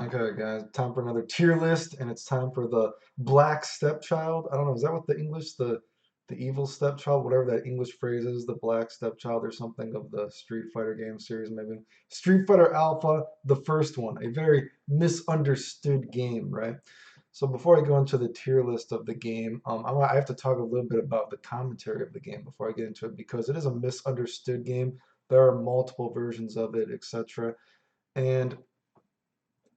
Okay, guys, time for another tier list, and it's time for the black stepchild. I don't know, is that what the English, the evil stepchild, whatever that English phrase is, the black stepchild or something of the Street Fighter game series, maybe. Street Fighter Alpha, the first one, a very misunderstood game, right? So before I go into the tier list of the game, I have to talk a little bit about the commentary of the game before I get into it because it is a misunderstood game. There are multiple versions of it, etc. And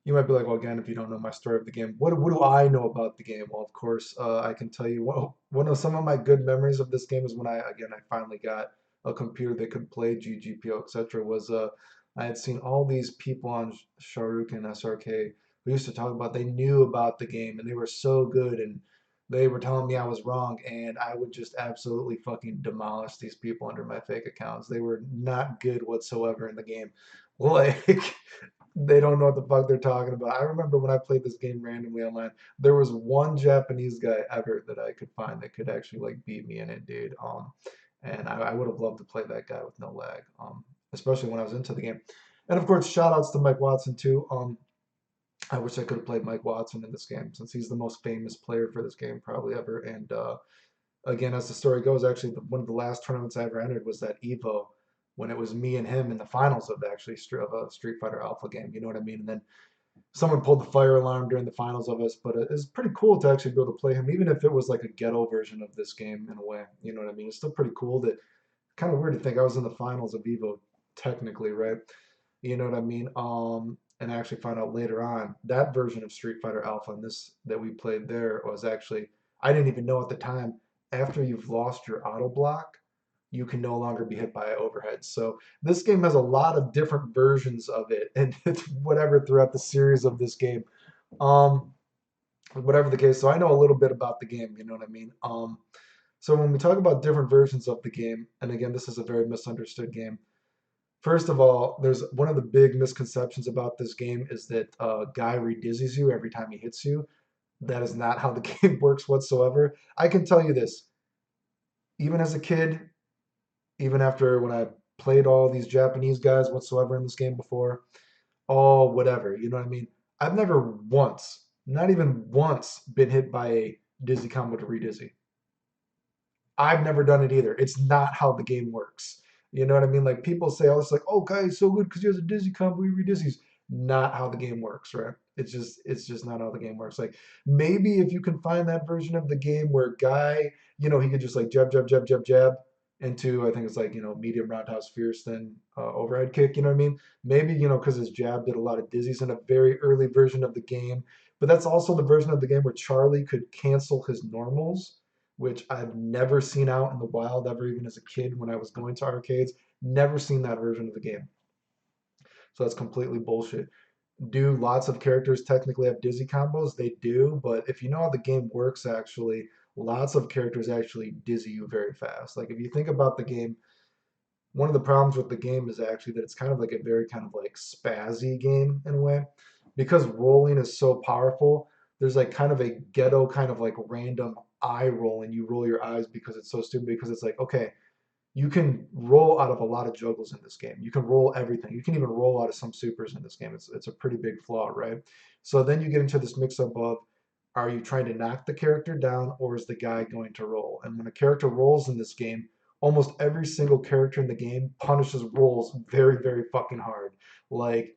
you might be like, well, again, if you don't know my story of the game, what do I know about the game? Well, of course, I can tell you, well, one of some of my good memories of this game is when I finally got a computer that could play GGPO, etc. Was I had seen all these people on Sharuk and SRK who used to talk about they knew about the game and they were so good and they were telling me I was wrong and I would just absolutely fucking demolish these people under my fake accounts. They were not good whatsoever in the game. Like they don't know what the fuck they're talking about. I remember when I played this game randomly online, there was one Japanese guy ever that I could find that could actually like beat me in it, dude. And I would have loved to play that guy with no lag, especially when I was into the game. And of course, shout outs to Mike Watson too. I wish I could have played Mike Watson in this game since he's the most famous player for this game probably ever. And again, as the story goes, actually, one of the last tournaments I ever entered was that Evo when it was me and him in the finals of actually of a Street Fighter Alpha game. You know what I mean? And then someone pulled the fire alarm during the finals of us, but it's pretty cool to actually be able to play him, even if it was like a ghetto version of this game in a way. You know what I mean? It's still pretty cool. That kind of weird to think I was in the finals of Evo technically, right? You know what I mean? And I actually found out later on that version of Street Fighter Alpha and this that we played there was actually I didn't even know at the time. After you've lost your auto block, you can no longer be hit by overhead. So this game has a lot of different versions of it, and it's whatever throughout the series of this game. Um, Whatever the case. So I know a little bit about the game. You know what I mean? So when we talk about different versions of the game, and again, this is a very misunderstood game. First of all, there's one of the big misconceptions about this game is that Guy redizzies you every time he hits you. That is not how the game works whatsoever. I can tell you this, even as a kid, even after when I played all these Japanese guys whatsoever in this game before, all whatever, you know what I mean? I've never once, not even once, been hit by a dizzy combo to redizzy. I've never done it either. It's not how the game works. You know what I mean? Like people say, "Oh, it's like, oh, guy is so good because he has a dizzy combo, he redizzies." Not how the game works, right? It's just not how the game works. Like maybe if you can find that version of the game where guy, he could just like jab, jab, jab, jab, jab into I think it's like medium roundhouse fierce then overhead kick. You know what I mean? Maybe because his jab did a lot of dizzies in a very early version of the game. But that's also the version of the game where Charlie could cancel his normals which I've never seen out in the wild ever, even as a kid when I was going to arcades. Never seen that version of the game. So that's completely bullshit. Do lots of characters technically have dizzy combos? They do, but if you know how the game works, actually, lots of characters actually dizzy you very fast. Like if you think about the game, one of the problems with the game is actually that it's kind of like a very kind of like spazzy game in a way. Because rolling is so powerful, there's like kind of a ghetto kind of like random eye roll and you roll your eyes because it's so stupid because it's like, okay, you can roll out of a lot of juggles in this game. You can roll everything. You can even roll out of some supers in this game. It's a pretty big flaw, right? So then you get into this mix up of are you trying to knock the character down or is the guy going to roll? And when a character rolls in this game, almost every single character in the game punishes rolls very, very fucking hard. Like,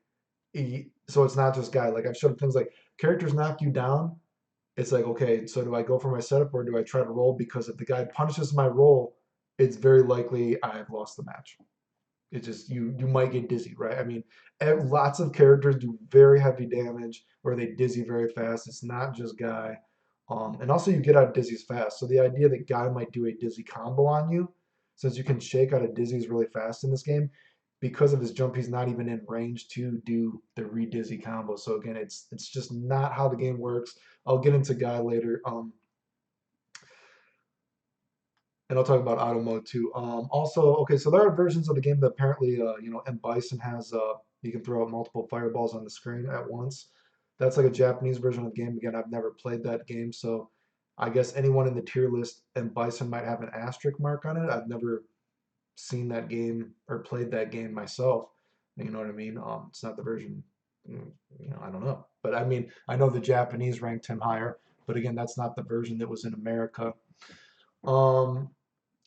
so it's not just guy. Like I've showed things like characters knock you down. It's like, okay, so do I go for my setup or do I try to roll? Because if the guy punishes my roll, it's very likely I've lost the match. It just you might get dizzy, right? I mean, lots of characters do very heavy damage or they dizzy very fast. It's not just Guy. And also you get out of dizzies fast. So the idea that Guy might do a dizzy combo on you, since you can shake out of dizzies really fast in this game, because of his jump, he's not even in range to do the re-dizzy combo. So again, it's just not how the game works. I'll get into Guy later. And I'll talk about auto mode too. Also, okay, so there are versions of the game that apparently, M. Bison has. You can throw out multiple fireballs on the screen at once. That's like a Japanese version of the game. Again, I've never played that game, so I guess anyone in the tier list and Bison might have an asterisk mark on it. I've never seen that game or played that game myself. You know what I mean? It's not the version mm, I don't know. But I mean, I know the Japanese ranked him higher, but again, that's not the version that was in America. Um,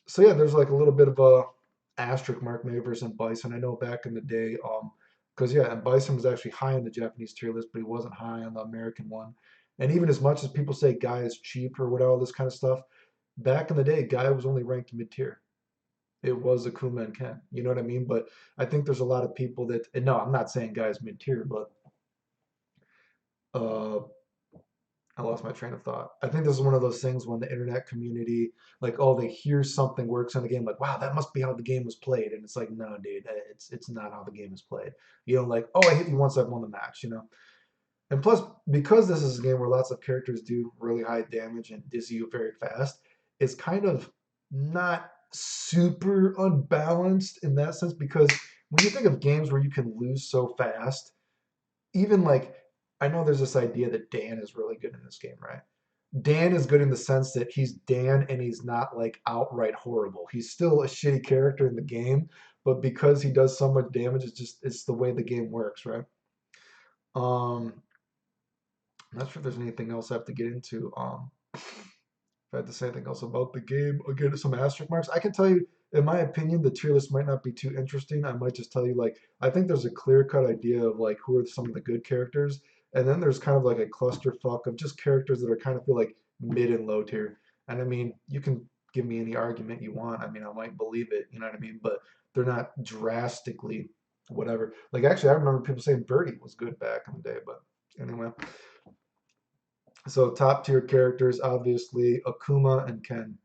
so yeah, there's like a little bit of a asterisk mark maybe versus Bison. I know back in the day, because yeah, and Bison was actually high on the Japanese tier list, but he wasn't high on the American one. And even as much as people say Guy is cheap or whatever, all this kind of stuff, back in the day, Guy was only ranked mid tier. It was Akuma and Ken. You know what I mean? But I think there's a lot of people that, and no, I'm not saying Guy's mid tier, but uh, I lost my train of thought. I think this is one of those things when the internet community, like, oh, they hear something works on the game, like, wow, that must be how the game was played, and it's like, no, dude, it's not how the game is played. You know, like, oh, I hit you once, I've won the match. And plus, because this is a game where lots of characters do really high damage and dizzy you very fast, it's kind of not super unbalanced in that sense because when you think of games where you can lose so fast, even like I know there's this idea that Dan is really good in this game, right? Dan is good in the sense that he's Dan and he's not like outright horrible. He's still a shitty character in the game, but because he does so much damage, it's the way the game works, right? Um, I'm not sure if there's anything else I have to get into. If I had to say anything else about the game, again, some asterisk marks. I can tell you, in my opinion, the tier list might not be too interesting. I might just tell you, like, I think there's a clear cut idea of like who are some of the good characters, and then there's kind of like a clusterfuck of just characters that are kind of feel like mid and low tier. And I mean, you can give me any argument you want. I mean, I might believe it, you know what I mean? But they're not drastically whatever. Like, actually, I remember people saying Birdie was good back in the day, but anyway. So top tier characters, obviously Akuma and Ken,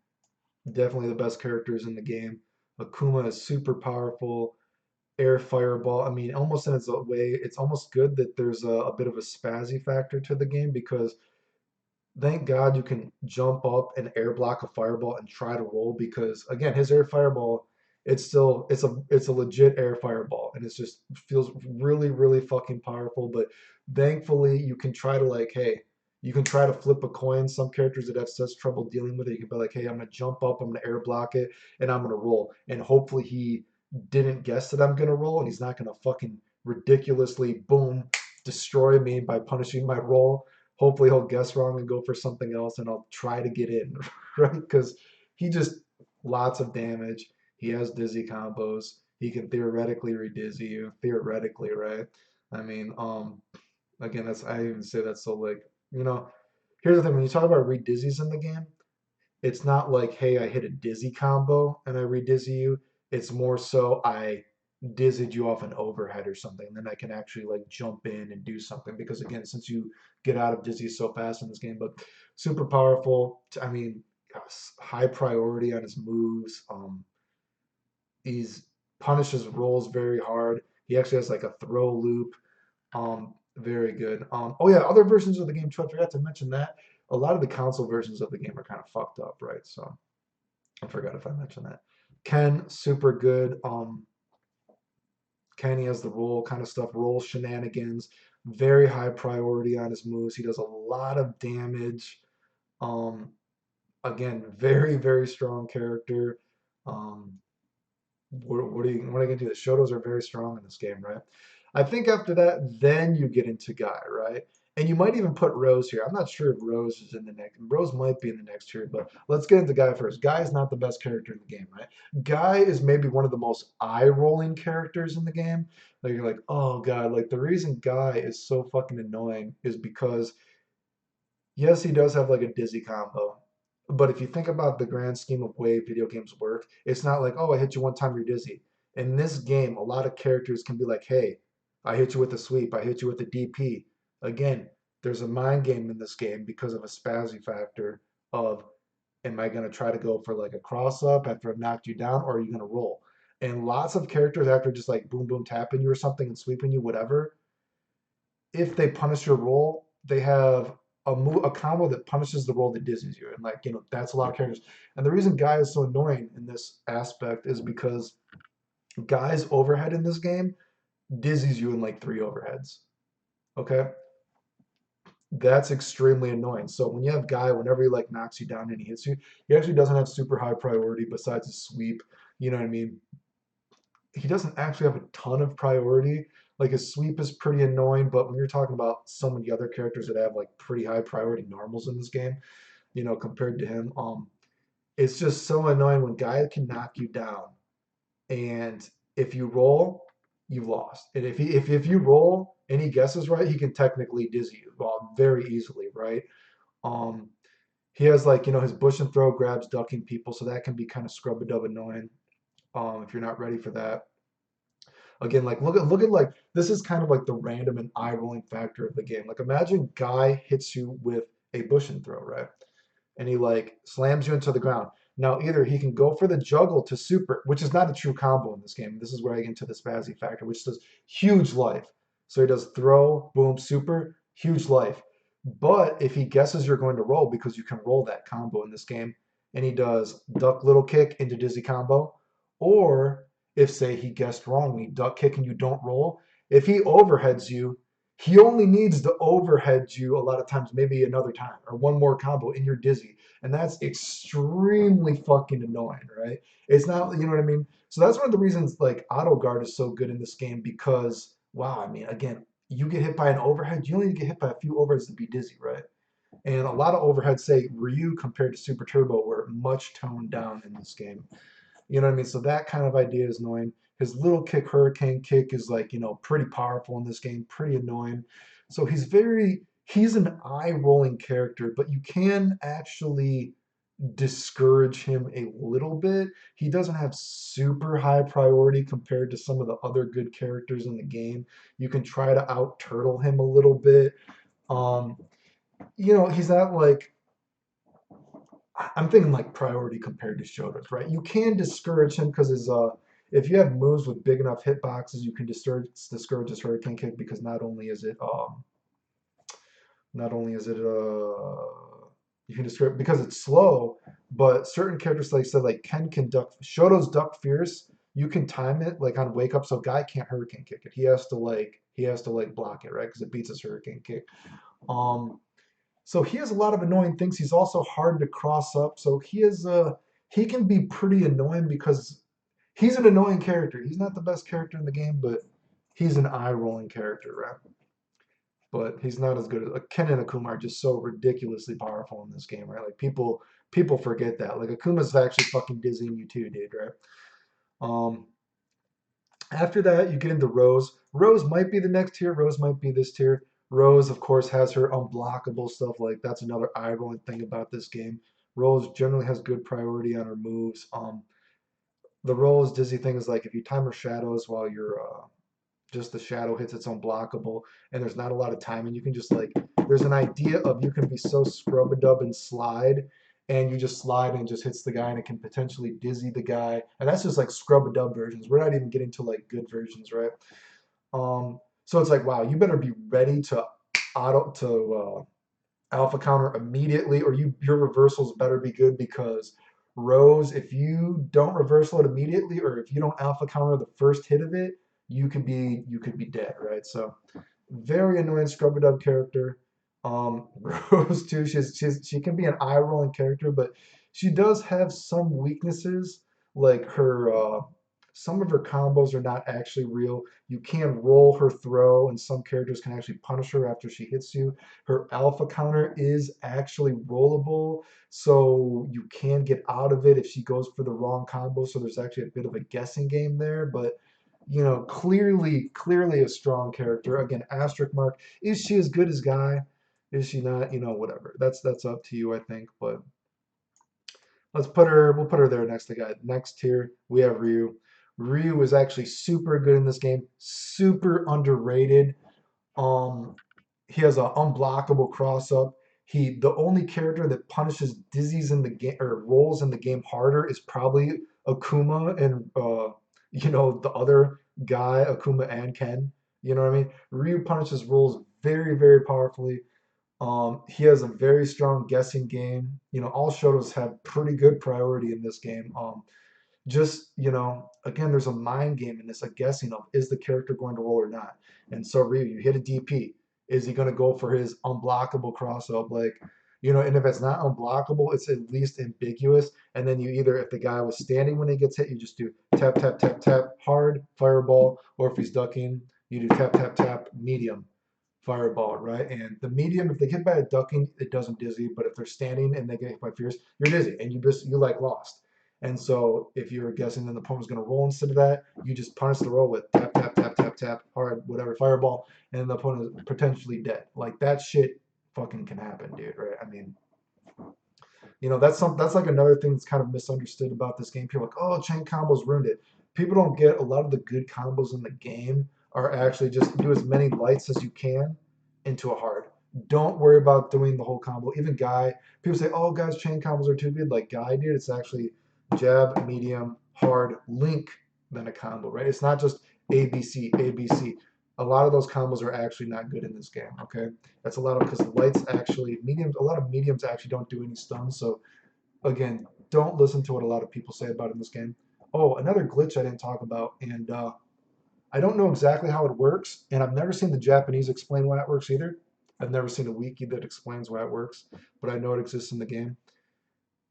definitely the best characters in the game. Akuma is super powerful, air fireball. I mean, almost in its way, it's almost good that there's a bit of a spazzy factor to the game because thank God you can jump up and air block a fireball and try to roll because again, his air fireball, it's a legit air fireball and it's just feels really really fucking powerful. But thankfully, you can try to like, hey, you can try to flip a coin. Some characters that have such trouble dealing with it, you can be like, hey, I'm gonna jump up, I'm gonna air block it, and I'm gonna roll. And hopefully he didn't guess that I'm gonna roll, and he's not gonna fucking ridiculously boom destroy me by punishing my roll. Hopefully he'll guess wrong and go for something else, and I'll try to get in, right? Because he just lots of damage. He has dizzy combos. He can theoretically re-dizzy you, theoretically, right? I mean, again, that's I even say that's so like here's the thing when you talk about re-dizzies in the game, it's not like, hey, I hit a dizzy combo and I re-dizzy you. It's more so I dizzied you off an overhead or something. Then I can actually like jump in and do something because again, since you get out of dizzy so fast in this game, but super powerful. I mean, high priority on his moves. He's punishes rolls very hard. He actually has like a throw loop. Very good. Oh yeah, other versions of the game too. I forgot to mention that. A lot of the console versions of the game are kind of fucked up, right? So I forgot if I mentioned that. Ken, super good. Kenny has the roll kind of stuff, roll shenanigans, very high priority on his moves. He does a lot of damage. Um, again, very, very strong character. Um, what are you gonna do? The Shotos are very strong in this game, right? I think after that, then you get into Guy, right? And you might even put Rose here. I'm not sure if Rose is in the next. Rose might be in the next tier, but let's get into Guy first. Guy is not the best character in the game, right? Guy is maybe one of the most eye-rolling characters in the game. Like you're like, oh god, like the reason Guy is so fucking annoying is because yes, he does have like a dizzy combo. But if you think about the grand scheme of way video games work, it's not like, oh, I hit you one time, you're dizzy. In this game, a lot of characters can be like, hey, I hit you with a sweep, I hit you with a DP. Again, there's a mind game in this game because of a spazzy factor of, am I going to try to go for like a cross up after I've knocked you down, or are you going to roll? And lots of characters, after just like boom, boom, tapping you or something and sweeping you, whatever, if they punish your roll, they have a combo that punishes the roll that dizzies you, and like that's a lot of characters. And the reason Guy is so annoying in this aspect is because Guy's overhead in this game dizzies you in like three overheads. Okay, that's extremely annoying. So when you have Guy, whenever he like knocks you down and he hits you, he actually doesn't have super high priority besides his sweep. You know what I mean? He doesn't actually have a ton of priority. Like his sweep is pretty annoying, but when you're talking about so many other characters that have like pretty high priority normals in this game, compared to him, it's just so annoying when guy can knock you down, and if you roll, you've lost. And if you roll and he guesses right, he can technically dizzy you very easily, right? Um, he has like his bush and throw grabs ducking people, so that can be kind of scrub a dub annoying if you're not ready for that. Again, like look at like this is kind of like the random and eye rolling factor of the game. Like imagine guy hits you with a bush and throw, right? And he like slams you into the ground. Now either he can go for the juggle to super, which is not a true combo in this game. This is where I get into the spazzy factor, which does huge life. So he does throw, boom, super, huge life. But if he guesses you're going to roll, because you can roll that combo in this game, and he does duck little kick into dizzy combo, or if say he guessed wrong and he duck kick and you don't roll, if he overheads you, he only needs to overhead you a lot of times, maybe another time or one more combo and you're dizzy. And that's extremely fucking annoying, right? It's not, you know what I mean? So that's one of the reasons like auto guard is so good in this game because, wow, I mean, again, you get hit by an overhead, you only get hit by a few overheads to be dizzy, right? And a lot of overheads, say Ryu compared to Super Turbo, were much toned down in this game. You know what I mean? So that kind of idea is annoying. His little kick, hurricane kick, is like, pretty powerful in this game, pretty annoying. So he's an eye rolling character, but you can actually discourage him a little bit. He doesn't have super high priority compared to some of the other good characters in the game. You can try to out turtle him a little bit. Um, he's not like I'm thinking like priority compared to Shoto's, right? You can discourage him because his if you have moves with big enough hitboxes, you can discourage his hurricane kick because not only is it you can discourage because it's slow, but certain characters like said like Ken can duck Shoto's duck fierce. You can time it like on wake up, so guy can't hurricane kick it. He has to like block it, right? Because it beats his hurricane kick. Um, so he has a lot of annoying things. He's also hard to cross up. So he can be pretty annoying because he's an annoying character. He's not the best character in the game, but he's an eye rolling character, right? But he's not as good as Ken and Akuma are just so ridiculously powerful in this game, right? Like people forget that. Like Akuma's actually fucking dizzying you too, dude, right? Um, After that, you get into Rose. Rose might be the next tier. Rose might be this tier. Rose, of course, has her unblockable stuff. Like that's another eye-rolling thing about this game. Rose generally has good priority on her moves. The Rose dizzy thing is like if you time her shadows while you're just the shadow hits, it's unblockable, and there's not a lot of time, and you can just like there's an idea of you can be so scrub a dub and slide, and you just slide and it just hits the guy, and it can potentially dizzy the guy, and that's just like scrub a dub versions. We're not even getting to like good versions, right? So it's like wow, you better be ready to auto to alpha counter immediately, or your reversals better be good because Rose, if you don't reversal it immediately, or if you don't alpha counter the first hit of it, you could be dead, right? So very annoying scrub dub character. Rose too. She can be an eye rolling character, but she does have some weaknesses. Like some of her combos are not actually real. You can roll her throw, and some characters can actually punish her after she hits you. Her alpha counter is actually rollable, so you can get out of it if she goes for the wrong combo. So there's actually a bit of a guessing game there, but clearly a strong character. Again, asterisk mark. Is she as good as Guy? Is she not? Whatever. That's up to you, I think. But we'll put her there next to Guy. Next tier, we have Ryu. Ryu is actually super good in this game. Super underrated. Um, he has an unblockable cross up. The only character that punishes dizzies in the game or rolls in the game harder is probably Akuma and the other guy, Akuma and Ken. You know what I mean? Ryu punishes rolls very, very powerfully. He has a very strong guessing game. All Shotos have pretty good priority in this game. Just again, there's a mind game in this, a guessing of is the character going to roll or not. And so Ryu, you hit a DP, is he going to go for his unblockable cross up, like and if it's not unblockable, it's at least ambiguous, and then you either, if the guy was standing when he gets hit, you just do tap tap tap tap hard fireball, or if he's ducking, You do tap, tap, tap, medium, fireball, right? And the medium, if they get by a ducking, it doesn't dizzy. But if they're standing and they get hit by fierce, you're dizzy and you like lost. And so if you're guessing then the opponent's going to roll instead of that, you just punish the roll with tap, tap, tap, tap, tap, hard, whatever, fireball, and the opponent is potentially dead. Like that shit fucking can happen, dude, right? I mean, that's like another thing that's kind of misunderstood about this game. People are like, oh, chain combos ruined it. People don't get a lot of the good combos in the game are actually just do as many lights as you can into a hard. Don't worry about doing the whole combo. Even Guy, people say, oh, guys, chain combos are too good. Like Guy did, it's actually jab, medium, hard, link, then a combo, right? It's not just ABC, ABC. A lot of those combos are actually not good in this game, okay? That's a lot of because the lights actually mediums. A lot of mediums actually don't do any stuns. So again, don't listen to what a lot of people say about it in this game. Oh, another glitch I didn't talk about, and I don't know exactly how it works, and I've never seen the Japanese explain why it works either. I've never seen a wiki that explains why it works, but I know it exists in the game.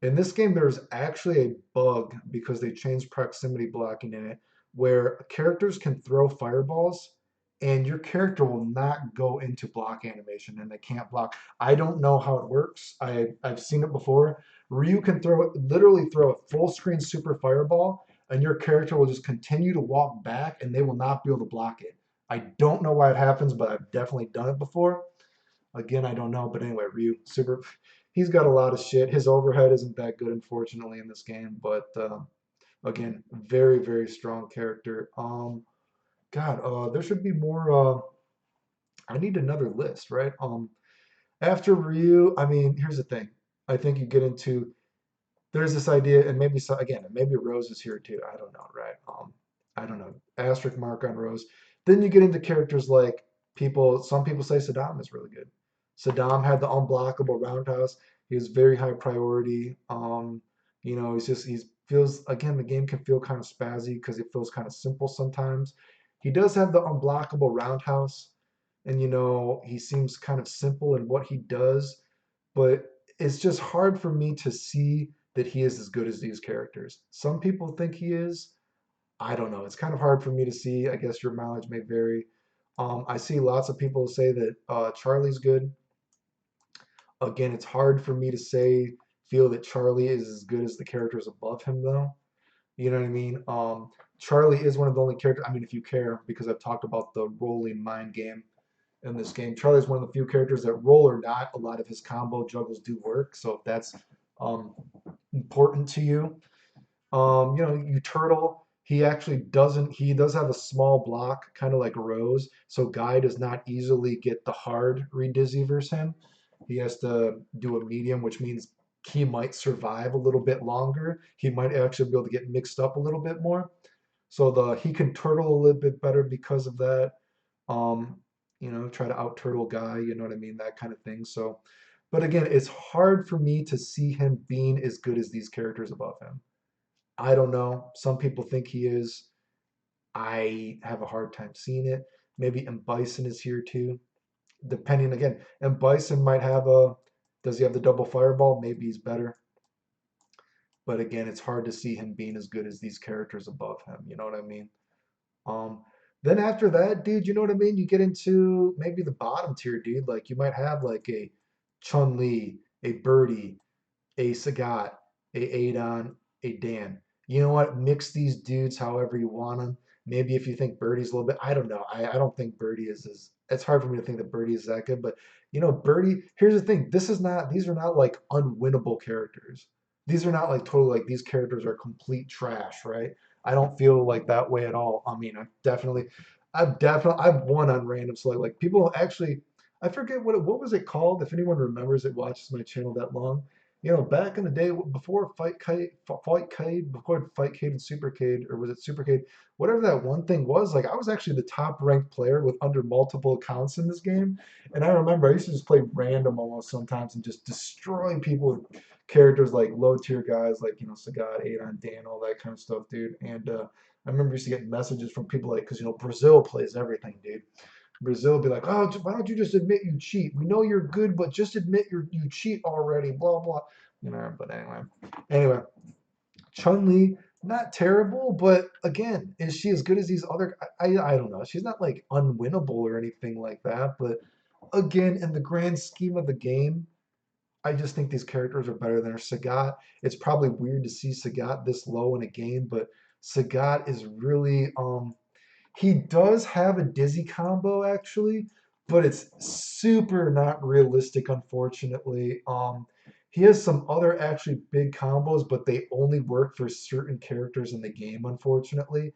In this game, there's actually a bug because they changed proximity blocking in it, where characters can throw fireballs and your character will not go into block animation and they can't block. I don't know how it works. I've seen it before. Ryu can literally throw a full screen super fireball and your character will just continue to walk back and they will not be able to block it. I don't know why it happens, but I've definitely done it before. Again, I don't know, but anyway, Ryu, super. He's got a lot of shit. His overhead isn't that good, unfortunately, in this game. But again, very, very strong character. God, there should be more. I need another list, right? After Ryu, I mean, here's the thing. I think you get into there's this idea, and maybe so again, and maybe Rose is here too. I don't know, right? I don't know. Asterisk mark on Rose. Then you get into characters like people. Some people say Saddam is really good. Saddam had the unblockable roundhouse. He was very high priority. He's feels again the game can feel kind of spazzy because it feels kind of simple sometimes. He does have the unblockable roundhouse, and he seems kind of simple in what he does, but it's just hard for me to see that he is as good as these characters. Some people think he is. I don't know. It's kind of hard for me to see. I guess your mileage may vary. I see lots of people say that Charlie's good. Again, it's hard for me to feel that Charlie is as good as the characters above him, though. You know what I mean? Charlie is one of the only characters. I mean, if you care, because I've talked about the rolling mind game in this game. Charlie is one of the few characters that roll or not, a lot of his combo juggles do work. So if that's um, important to you, you turtle. He actually doesn't. He does have a small block, kind of like Rose. So Guy does not easily get the hard redizzy versus him. He has to do a medium, which means he might survive a little bit longer. He might actually be able to get mixed up a little bit more. So he can turtle a little bit better because of that. Um, try to out turtle Guy. You know what I mean? That kind of thing. So, but again, it's hard for me to see him being as good as these characters above him. I don't know. Some people think he is. I have a hard time seeing it. Maybe M. Bison is here too. Depending again, M. Bison might have does he have the double fireball? Maybe he's better. But again, it's hard to see him being as good as these characters above him. You know what I mean? Um, then after that, dude, you know what I mean? You get into maybe the bottom tier, dude. Like you might have like a Chun Li, a Birdie, a Sagat, a Adon, a Dan. You know what? Mix these dudes however you want them. Maybe if you think Birdie's a little bit, I don't know. I don't think Birdie is as. It's hard for me to think that Birdie is that good, but Birdie. Here's the thing. These are not like unwinnable characters. These are not like totally like these characters are complete trash, right? I don't feel like that way at all. I mean, I've won on random select. Like people actually, I forget what was it called. If anyone remembers it, watches my channel that long, back in the day before before Fightcade and Supercade, or was it Supercade? Whatever that one thing was, like I was actually the top ranked player with under multiple accounts in this game. And I remember I used to just play random almost sometimes and just destroy people with characters like low tier guys like Sagat, Adon, Dan, all that kind of stuff, dude. And I remember used to get messages from people like because Brazil plays everything, dude. Brazil would be like, oh, why don't you just admit you cheat? We know you're good, but just admit you cheat already. Blah blah. But anyway, Chun Li. not terrible, but again, is she as good as these other? I don't know. She's not like unwinnable or anything like that. But again, in the grand scheme of the game, I just think these characters are better than her. Sagat. It's probably weird to see Sagat this low in a game, but Sagat is really he does have a dizzy combo actually, but it's super not realistic, unfortunately. He has some other actually big combos, but they only work for certain characters in the game, unfortunately.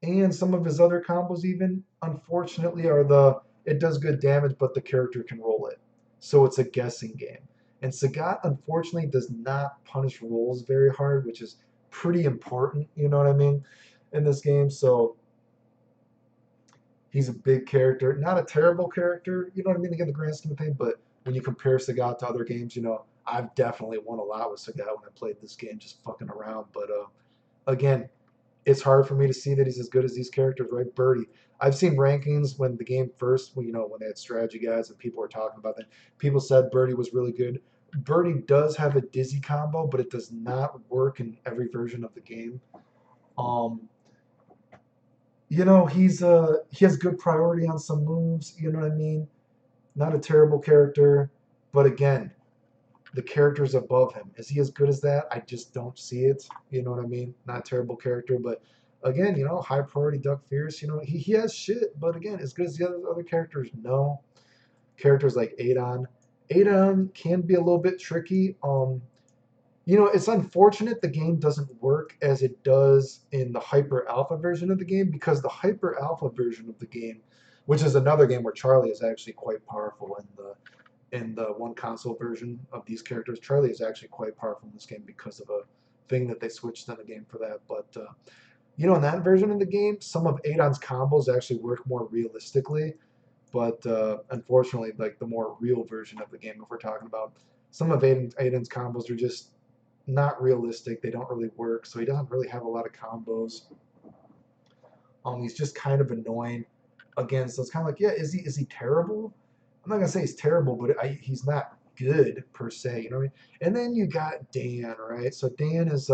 And some of his other combos, even unfortunately, are the it does good damage, but the character can roll it. So it's a guessing game. And Sagat, unfortunately, does not punish rolls very hard, which is pretty important, you know what I mean, in this game. So he's a big character, not a terrible character, you know what I mean, to get the grand scheme of things. But when you compare Sagat to other games, I've definitely won a lot with Sagat when I played this game, just fucking around. But again, it's hard for me to see that he's as good as these characters, right? Birdie. I've seen rankings when the game first, when they had strategy guides and people were talking about that. People said Birdie was really good. Birdie does have a dizzy combo, but it does not work in every version of the game. Um, he has good priority on some moves, you know what I mean? Not a terrible character, but again, the characters above him. Is he as good as that? I just don't see it. You know what I mean? Not a terrible character, but again, high priority Duck Fierce, he has shit, but again, as good as the other characters, no. Characters like Adon. Adon can be a little bit tricky. It's unfortunate the game doesn't work as it does in the hyper alpha version of the game because the hyper alpha version of the game, which is another game where Charlie is actually quite powerful in the one console version of these characters. Charlie is actually quite powerful in this game because of a thing that they switched in the game for that. But in that version of the game, some of Adon's combos actually work more realistically. But unfortunately, like the more real version of the game, if we're talking about, some of Aiden's combos are just not realistic. They don't really work, so he doesn't really have a lot of combos. He's just kind of annoying. Again, so it's kind of like, yeah, is he terrible? I'm not gonna say he's terrible, but he's not good per se. You know what I mean? And then you got Dan, right? So Dan is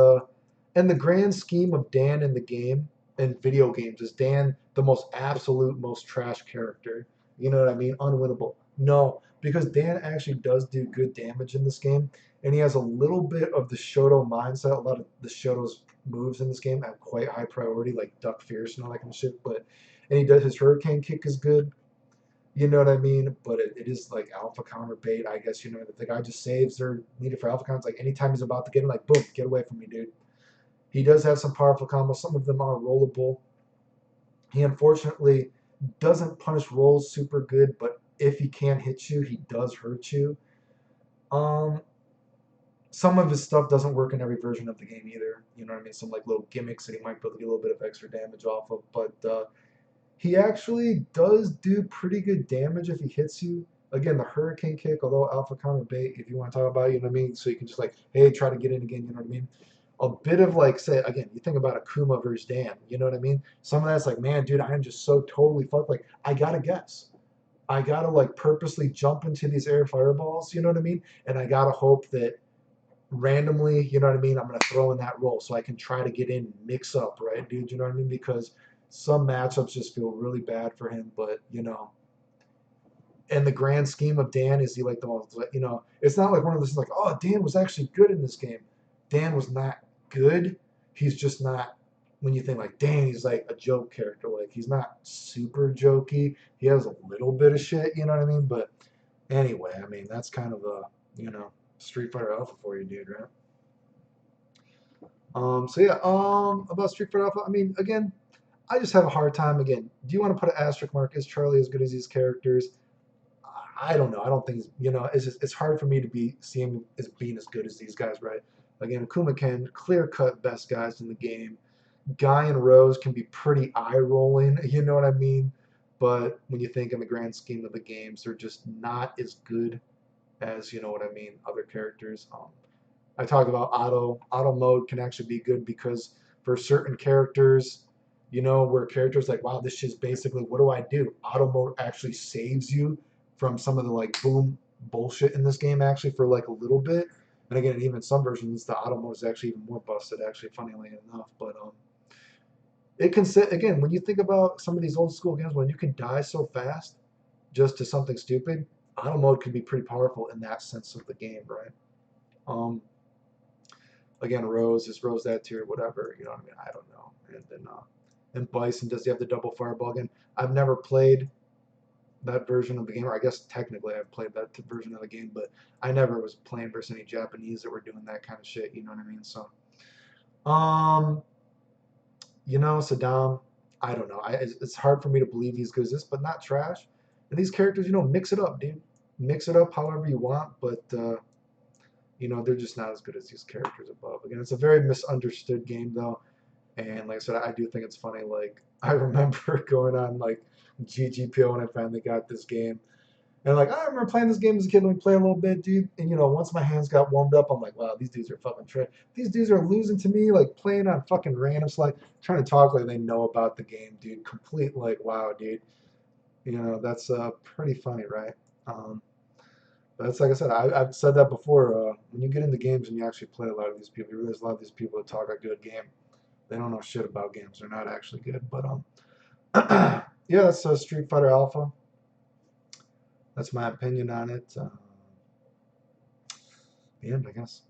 in the grand scheme of Dan in the game in video games, is Dan the most absolute, most trash character? You know what I mean? Unwinnable. No, because Dan actually does do good damage in this game, and he has a little bit of the Shoto mindset. A lot of the Shoto's moves in this game have quite high priority, like Duck Fierce and all that kind of shit. And he does his Hurricane Kick is good. You know what I mean? But it is like alpha counter bait, I guess. The guy just saves their needed for alpha counters. Like anytime he's about to get him, like boom, get away from me, dude. He does have some powerful combos. Some of them are rollable. He unfortunately doesn't punish rolls super good, but if he can hit you, he does hurt you. Um, some of his stuff doesn't work in every version of the game either. You know what I mean? Some like little gimmicks that he might be able to get a little bit of extra damage off of, but he actually does do pretty good damage if he hits you. Again, the Hurricane Kick, although alpha counter bait, if you want to talk about it, you know what I mean? So you can just like, hey, try to get in again, you know what I mean? A bit of like, say, again, you think about Akuma versus Dan, you know what I mean? Some of that's like, man, dude, I'm just so totally fucked. Like, I gotta guess. I gotta like purposely jump into these air fireballs, you know what I mean? And I gotta hope that randomly, you know what I mean? I'm gonna throw in that roll so I can try to get in, mix up, right, dude? You know what I mean? Because some matchups just feel really bad for him, but in the grand scheme of Dan, is he like the most? It's not like one of those like, oh, Dan was actually good in this game. Dan was not good. He's just not. When you think like Dan, he's like a joke character. Like he's not super jokey. He has a little bit of shit, you know what I mean? But anyway, I mean that's kind of a Street Fighter Alpha for you, dude, right? So yeah, about Street Fighter Alpha, I mean, again, I just have a hard time. Again, do you want to put an asterisk mark? Is Charlie as good as these characters? I don't know. I don't think it's hard for me to see him as being as good as these guys, right? Again, Akuma can clear cut best guys in the game. Guy and Rose can be pretty eye rolling, you know what I mean? But when you think in the grand scheme of the games, they're just not as good as you know what I mean. Other characters. I talk about auto mode can actually be good because for certain characters, where characters like, wow, this is basically what do I do? Auto mode actually saves you from some of the like boom bullshit in this game actually for like a little bit. And again, even some versions, the auto mode is actually even more busted, actually, funnily enough. But it can sit again when you think about some of these old school games when you can die so fast just to something stupid. Auto mode can be pretty powerful in that sense of the game, right? Um, Again, Rose is Rose that tier, whatever. You know what I mean? I don't know. And Bison, does he have the double fireball again? I've never played that version of the game, or I guess technically I've played that version of the game, but I never was playing versus any Japanese that were doing that kind of shit. You know what I mean? So, um, Saddam, I don't know. It's hard for me to believe he's good as this, but not trash. And these characters, mix it up, dude. Mix it up however you want, but they're just not as good as these characters above. Again, it's a very misunderstood game though, and like I said, I do think it's funny. Like I remember going on like GGPO when I finally got this game, and like I remember playing this game as a kid. Let me play a little bit, dude. And once my hands got warmed up, I'm like, wow, these dudes are fucking trash. These dudes are losing to me, like playing on fucking random, like trying to talk like they know about the game, dude. Complete like, wow, dude. That's pretty funny, right? Um, but it's like I said, I've said that before. When you get into games and you actually play a lot of these people, you realize a lot of these people that talk a good game, they don't know shit about games. They're not actually good. But yeah, that's Street Fighter Alpha. That's my opinion on it. The end, I guess.